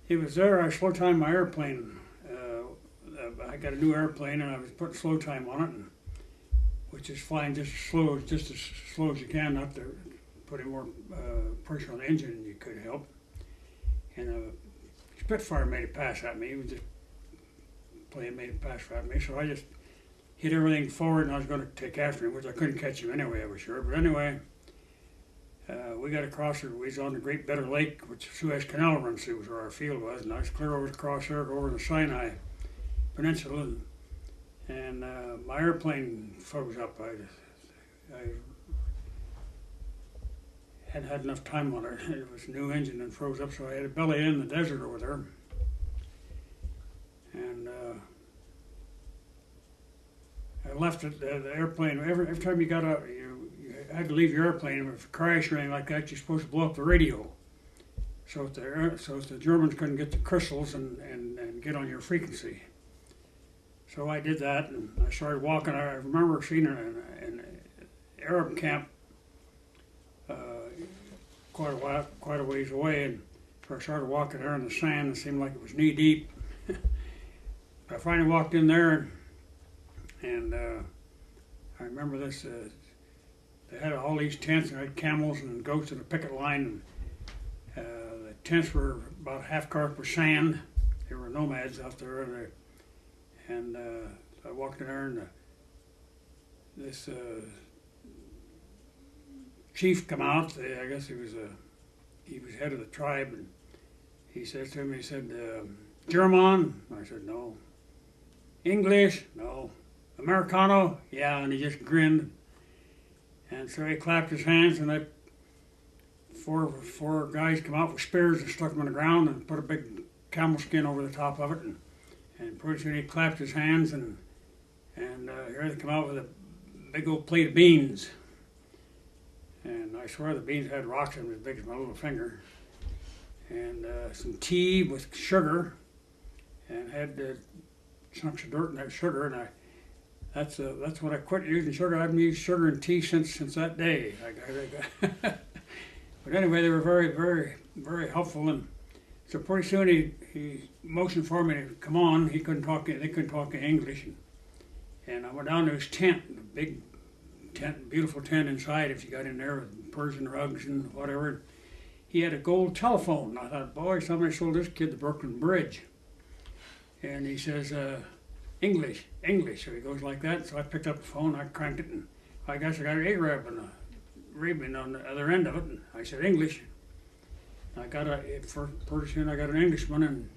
He was there. I slow timed my airplane. I got a new airplane, and I was putting slow time on it, which is flying just as slow as you can, not to put any more pressure on the engine than you could help. And a Spitfire made a pass at me. He was just plane made a pass at me, so I just hit everything forward, and I was going to take after him, which I couldn't catch him anyway, I was sure. But anyway, we got across there. We was on the Great Bitter Lake, which Suez Canal runs through, was where our field was, and I was clear over across there, over the Sinai Peninsula, and my airplane froze up. I hadn't had enough time on it. It was a new engine and froze up, so I had to belly in the desert over there. And I left the airplane. Every time you got out, you had to leave your airplane. If it crashed or anything like that, you're supposed to blow up the radio, so if the Germans couldn't get the crystals and get on your frequency. So I did that, and I started walking. I remember seeing an Arab camp quite a ways away, and so I started walking there in the sand. It seemed like it was knee deep. I finally walked in there, and I remember this. They had all these tents, and had camels and goats in a picket line. And, the tents were about half covered with sand. They were nomads out there, and I walked in there, and this chief come out. I guess he was head of the tribe, and he says to me, he said, "German?" I said, "No." "English?" "No." "Americano?" "Yeah," and he just grinned. And so he clapped his hands, and that four guys come out with spears and stuck them on the ground and put a big camel skin over the top of it, and pretty soon he clapped his hands, and here they come out with a big old plate of beans. And I swear the beans had rocks in them as big as my little finger, and some tea with sugar, and had chunks of dirt in that sugar, and that's when I quit using sugar. I haven't used sugar in tea since that day. But anyway, they were very, very, very helpful, and so pretty soon he motioned for me to come on. They couldn't talk English, and I went down to his tent, a big tent, beautiful tent inside. If you got in there with Persian rugs and whatever, he had a gold telephone. And I thought, boy, somebody sold this kid the Brooklyn Bridge. And he says, English. So he goes like that. So I picked up the phone, I cranked it, and I guess I got an Arab and a Arabian on the other end of it. And I said English. I got pretty soon I got an Englishman,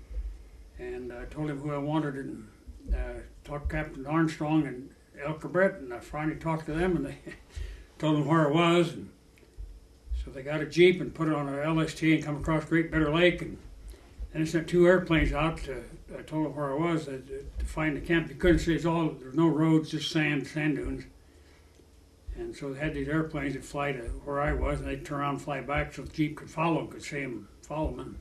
and I told him who I wanted, and talked to Captain Armstrong and El Cabret, and I finally talked to them, and they told them where I was, and so they got a Jeep and put it on an LST and come across Great Bitter Lake, and then they sent 2 airplanes out I told them where I was to find the camp. You couldn't see, there's no roads, just sand dunes. And so they had these airplanes that fly to where I was, and they'd turn around and fly back so the Jeep could could see them, follow them.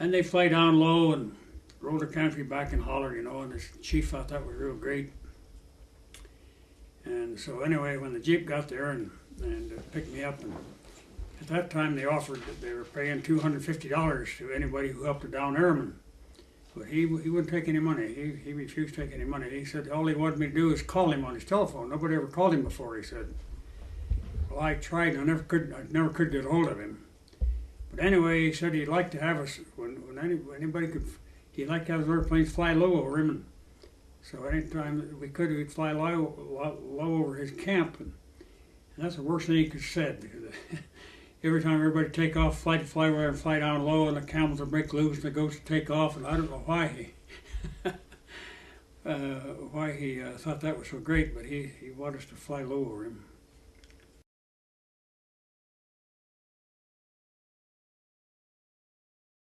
And they fly down low and roll the country back and holler, and this chief thought that was real great. And so anyway, when the Jeep got there and picked me up, and at that time they offered that they were paying $250 to anybody who helped a down airman. But he wouldn't take any money. He refused to take any money. He said all he wanted me to do is call him on his telephone. Nobody ever called him before, he said. Well, I tried, and I never could get a hold of him. But anyway, he said he'd like to have us, when anybody could, he'd like to have his airplanes fly low over him. And so anytime we could, we'd fly low over his camp. And that's the worst thing he could have said, because every time everybody would take off, fly away and fly down low, and the camels would break loose, and the goats would take off, and I don't know why he thought that was so great, but he wanted us to fly low over him.